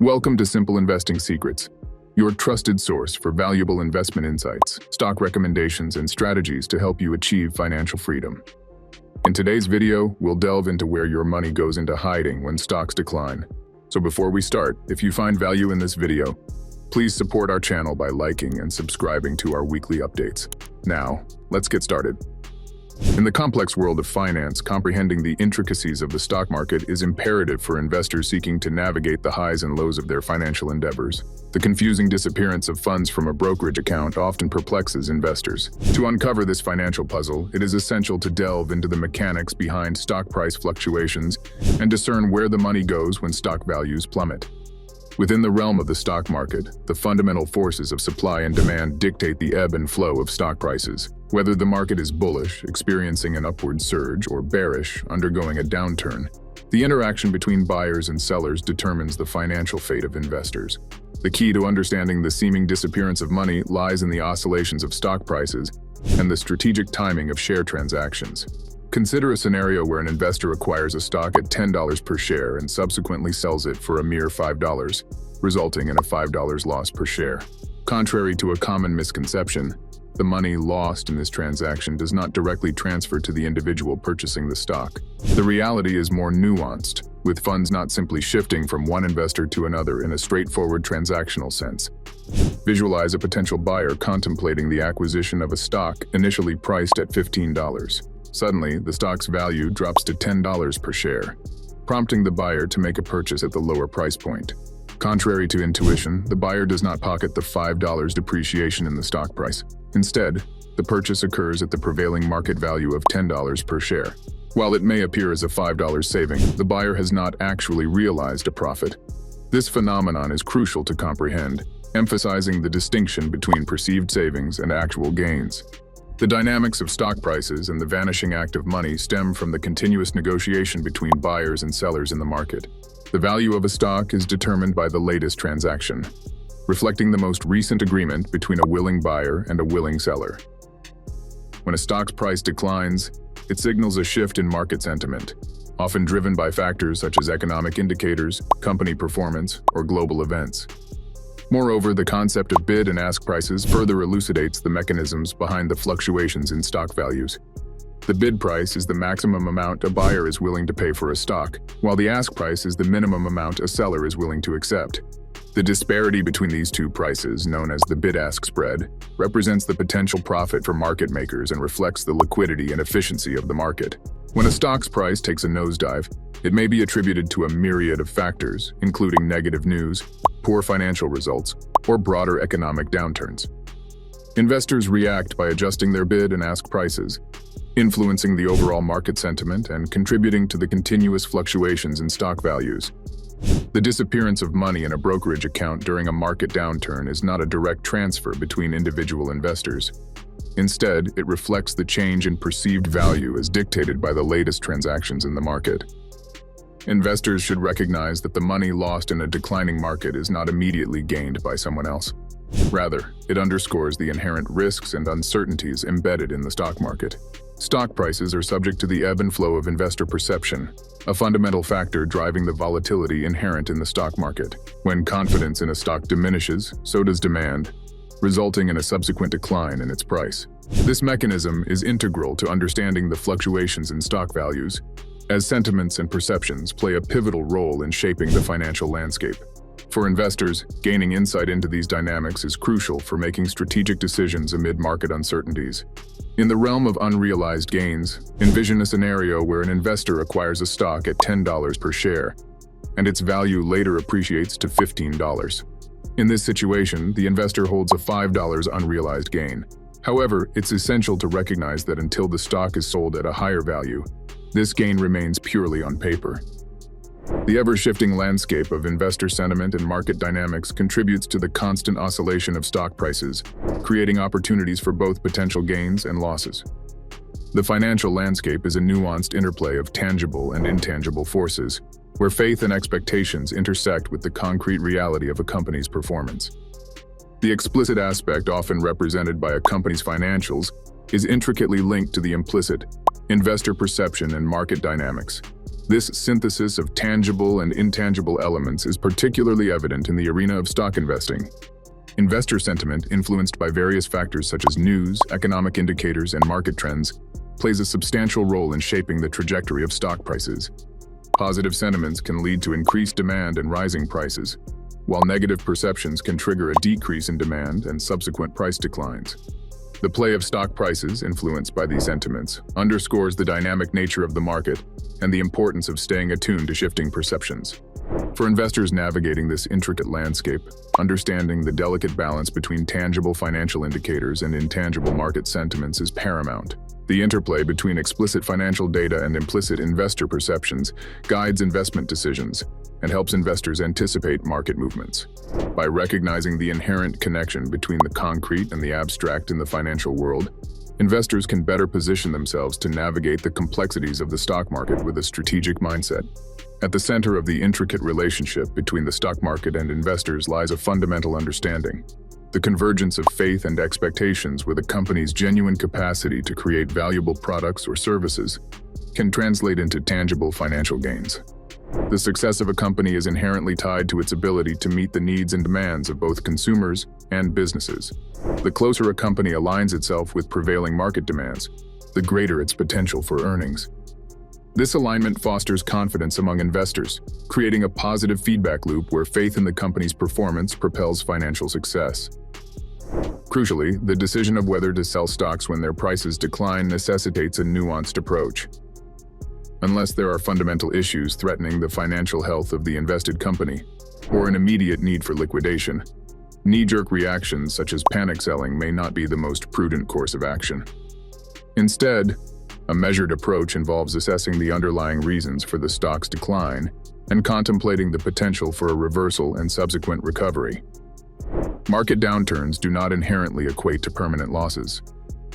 Welcome to Simple Investing Secrets, your trusted source for valuable investment insights, stock recommendations, and strategies to help you achieve financial freedom. In today's video, we'll delve into where your money goes into hiding when stocks decline. So before we start, if you find value in this video, please support our channel by liking and subscribing to our weekly updates. Now, let's get started. In the complex world of finance, comprehending the intricacies of the stock market is imperative for investors seeking to navigate the highs and lows of their financial endeavors. The confusing disappearance of funds from a brokerage account often perplexes investors. To uncover this financial puzzle, it is essential to delve into the mechanics behind stock price fluctuations and discern where the money goes when stock values plummet. Within the realm of the stock market, the fundamental forces of supply and demand dictate the ebb and flow of stock prices. Whether the market is bullish, experiencing an upward surge, or bearish, undergoing a downturn, the interaction between buyers and sellers determines the financial fate of investors. The key to understanding the seeming disappearance of money lies in the oscillations of stock prices and the strategic timing of share transactions. Consider a scenario where an investor acquires a stock at $10 per share and subsequently sells it for a mere $5, resulting in a $5 loss per share. Contrary to a common misconception, the money lost in this transaction does not directly transfer to the individual purchasing the stock. The reality is more nuanced, with funds not simply shifting from one investor to another in a straightforward transactional sense. Visualize a potential buyer contemplating the acquisition of a stock initially priced at $15. Suddenly, the stock's value drops to $10 per share, prompting the buyer to make a purchase at the lower price point. Contrary to intuition, the buyer does not pocket the $5 depreciation in the stock price. Instead, the purchase occurs at the prevailing market value of $10 per share. While it may appear as a $5 saving, the buyer has not actually realized a profit. This phenomenon is crucial to comprehend, emphasizing the distinction between perceived savings and actual gains. The dynamics of stock prices and the vanishing act of money stem from the continuous negotiation between buyers and sellers in the market. The value of a stock is determined by the latest transaction, reflecting the most recent agreement between a willing buyer and a willing seller. When a stock's price declines, it signals a shift in market sentiment, often driven by factors such as economic indicators, company performance, or global events. Moreover, the concept of bid and ask prices further elucidates the mechanisms behind the fluctuations in stock values. The bid price is the maximum amount a buyer is willing to pay for a stock, while the ask price is the minimum amount a seller is willing to accept. The disparity between these two prices, known as the bid-ask spread, represents the potential profit for market makers and reflects the liquidity and efficiency of the market. When a stock's price takes a nosedive, it may be attributed to a myriad of factors, including negative news, poor financial results, or broader economic downturns. Investors react by adjusting their bid and ask prices, influencing the overall market sentiment and contributing to the continuous fluctuations in stock values. The disappearance of money in a brokerage account during a market downturn is not a direct transfer between individual investors. Instead, it reflects the change in perceived value as dictated by the latest transactions in the market. Investors should recognize that the money lost in a declining market is not immediately gained by someone else. Rather, it underscores the inherent risks and uncertainties embedded in the stock market. Stock prices are subject to the ebb and flow of investor perception, a fundamental factor driving the volatility inherent in the stock market. When confidence in a stock diminishes, so does demand, resulting in a subsequent decline in its price. This mechanism is integral to understanding the fluctuations in stock values, as sentiments and perceptions play a pivotal role in shaping the financial landscape. For investors, gaining insight into these dynamics is crucial for making strategic decisions amid market uncertainties. In the realm of unrealized gains, envision a scenario where an investor acquires a stock at $10 per share, and its value later appreciates to $15. In this situation, the investor holds a $5 unrealized gain. However, it's essential to recognize that until the stock is sold at a higher value, this gain remains purely on paper. The ever-shifting landscape of investor sentiment and market dynamics contributes to the constant oscillation of stock prices, creating opportunities for both potential gains and losses. The financial landscape is a nuanced interplay of tangible and intangible forces, where faith and expectations intersect with the concrete reality of a company's performance. The explicit aspect, often represented by a company's financials, is intricately linked to the implicit, investor perception and market dynamics. This synthesis of tangible and intangible elements is particularly evident in the arena of stock investing. Investor sentiment, influenced by various factors such as news, economic indicators, and market trends, plays a substantial role in shaping the trajectory of stock prices. Positive sentiments can lead to increased demand and rising prices, while negative perceptions can trigger a decrease in demand and subsequent price declines. The play of stock prices, influenced by these sentiments, underscores the dynamic nature of the market and the importance of staying attuned to shifting perceptions. For investors navigating this intricate landscape, understanding the delicate balance between tangible financial indicators and intangible market sentiments is paramount. The interplay between explicit financial data and implicit investor perceptions guides investment decisions and helps investors anticipate market movements. By recognizing the inherent connection between the concrete and the abstract in the financial world, investors can better position themselves to navigate the complexities of the stock market with a strategic mindset. At the center of the intricate relationship between the stock market and investors lies a fundamental understanding: the convergence of faith and expectations with a company's genuine capacity to create valuable products or services can translate into tangible financial gains. The success of a company is inherently tied to its ability to meet the needs and demands of both consumers and businesses. The closer a company aligns itself with prevailing market demands, the greater its potential for earnings. This alignment fosters confidence among investors, creating a positive feedback loop where faith in the company's performance propels financial success. Crucially, the decision of whether to sell stocks when their prices decline necessitates a nuanced approach. Unless there are fundamental issues threatening the financial health of the invested company, or an immediate need for liquidation, knee-jerk reactions such as panic selling may not be the most prudent course of action. Instead, a measured approach involves assessing the underlying reasons for the stock's decline and contemplating the potential for a reversal and subsequent recovery. Market downturns do not inherently equate to permanent losses.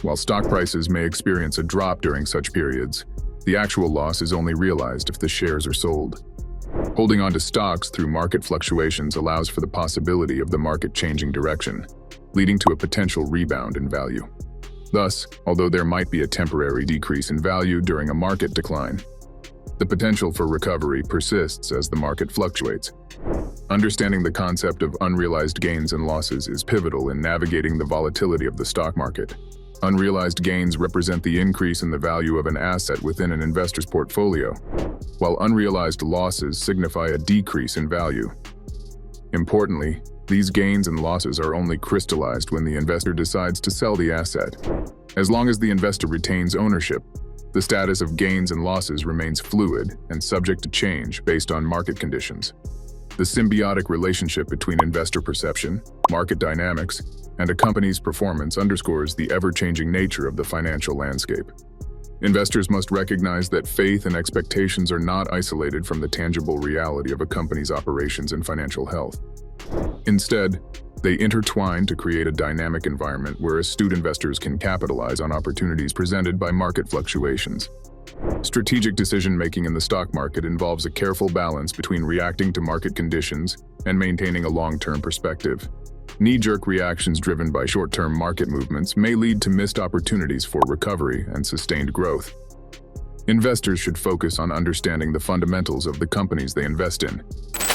While stock prices may experience a drop during such periods, the actual loss is only realized if the shares are sold. Holding on to stocks through market fluctuations allows for the possibility of the market changing direction, leading to a potential rebound in value. Thus, although there might be a temporary decrease in value during a market decline, the potential for recovery persists as the market fluctuates. Understanding the concept of unrealized gains and losses is pivotal in navigating the volatility of the stock market. Unrealized gains represent the increase in the value of an asset within an investor's portfolio, while unrealized losses signify a decrease in value. Importantly, these gains and losses are only crystallized when the investor decides to sell the asset. As long as the investor retains ownership, the status of gains and losses remains fluid and subject to change based on market conditions. The symbiotic relationship between investor perception, market dynamics, and a company's performance underscores the ever-changing nature of the financial landscape. Investors must recognize that faith and expectations are not isolated from the tangible reality of a company's operations and financial health. Instead, they intertwine to create a dynamic environment where astute investors can capitalize on opportunities presented by market fluctuations. Strategic decision-making in the stock market involves a careful balance between reacting to market conditions and maintaining a long-term perspective. Knee-jerk reactions driven by short-term market movements may lead to missed opportunities for recovery and sustained growth. Investors should focus on understanding the fundamentals of the companies they invest in,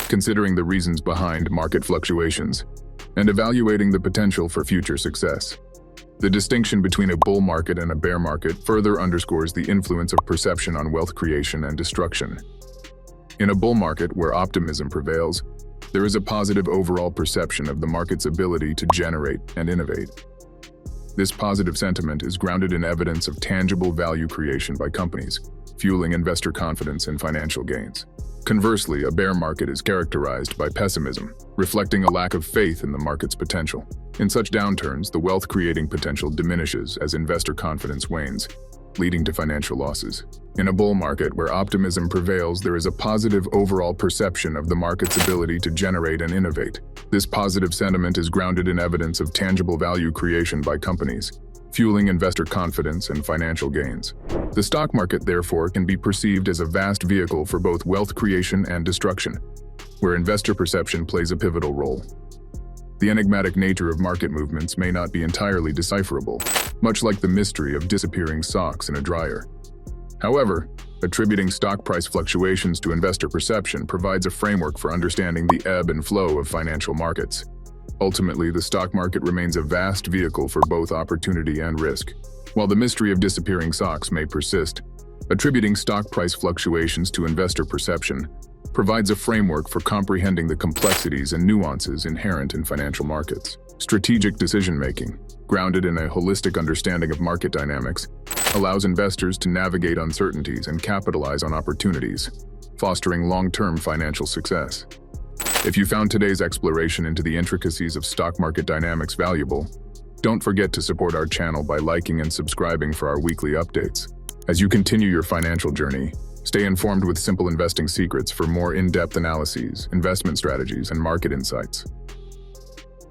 considering the reasons behind market fluctuations, and evaluating the potential for future success. The distinction between a bull market and a bear market further underscores the influence of perception on wealth creation and destruction. In a bull market where optimism prevails, there is a positive overall perception of the market's ability to generate and innovate. This positive sentiment is grounded in evidence of tangible value creation by companies, fueling investor confidence and financial gains. Conversely, a bear market is characterized by pessimism, reflecting a lack of faith in the market's potential. In such downturns, the wealth-creating potential diminishes as investor confidence wanes, leading to financial losses. In a bull market where optimism prevails, there is a positive overall perception of the market's ability to generate and innovate. This positive sentiment is grounded in evidence of tangible value creation by companies, fueling investor confidence and financial gains. The stock market, therefore, can be perceived as a vast vehicle for both wealth creation and destruction, where investor perception plays a pivotal role. The enigmatic nature of market movements may not be entirely decipherable, much like the mystery of disappearing socks in a dryer. However, attributing stock price fluctuations to investor perception provides a framework for understanding the ebb and flow of financial markets. Ultimately, the stock market remains a vast vehicle for both opportunity and risk. While the mystery of disappearing stocks may persist, attributing stock price fluctuations to investor perception provides a framework for comprehending the complexities and nuances inherent in financial markets. Strategic decision-making, grounded in a holistic understanding of market dynamics, allows investors to navigate uncertainties and capitalize on opportunities, fostering long-term financial success. If you found today's exploration into the intricacies of stock market dynamics valuable, don't forget to support our channel by liking and subscribing for our weekly updates. As you continue your financial journey, stay informed with simple investing secrets for more in-depth analyses, investment strategies, and market insights.